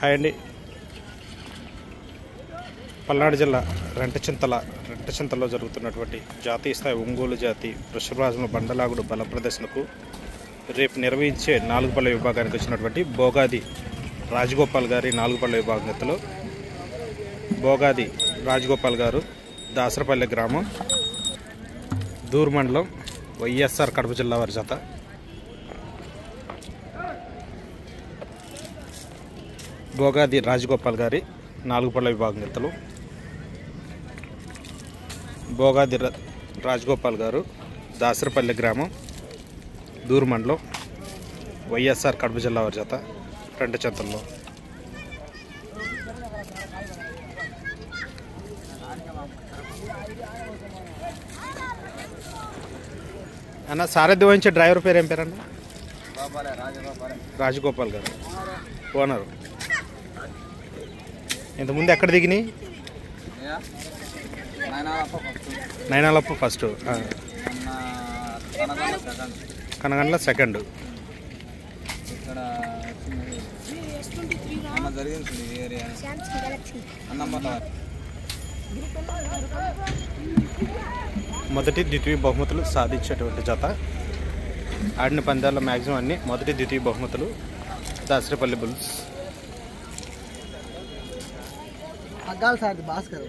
Hi అండి. పల్నాడు జిల్లా రెంటచింతలో జరుగుతున్నటువంటి జాతీయ స్థాయి ఒంగోలు జాతి వృషభరాజుల బండలాగుడు బల ప్రదర్శనకు రేపు నిర్వహించే 4 పళ్ళ విభాగానికి వచ్చినటువంటి బోగాది రాజగోపాల్ గారి 4 పళ్ళ విభాగంలో బోగాది రాజగోపాల్ గారు దాసరపల్లె గ్రామం దూర్ మండలం వైఎస్ఆర్ కడప జిల్లా వారి జత. బోగాది రాజగోపాల్ గారి 4 పళ్ళ విభాగం ఎత్తలు. బోగాది రాజగోపాల్ గారు దాసరపల్లి గ్రామం దూర్ మండలం వైఎస్ఆర్ కడప జిల్లా వారి జత రెంటచింతల్లో. అన్న సారథ్యం వహించే డ్రైవర్ పేరు ఏం పేరన్న? రాజగోపాల్ గారు ఓనరు. ఇంతకుముందు ఎక్కడ దిగినాయి? నైనాలప్ప ఫస్ట్, కనగండ్ల సెకండ్. మొదటి ద్వితీయ బహుమతులు సాధించేటువంటి జత. ఆడిన పందాల్లో మ్యాక్సిమం అన్ని మొదటి ద్వితీయ బహుమతులు దాసరపల్లి బుల్స్. భాస్కర్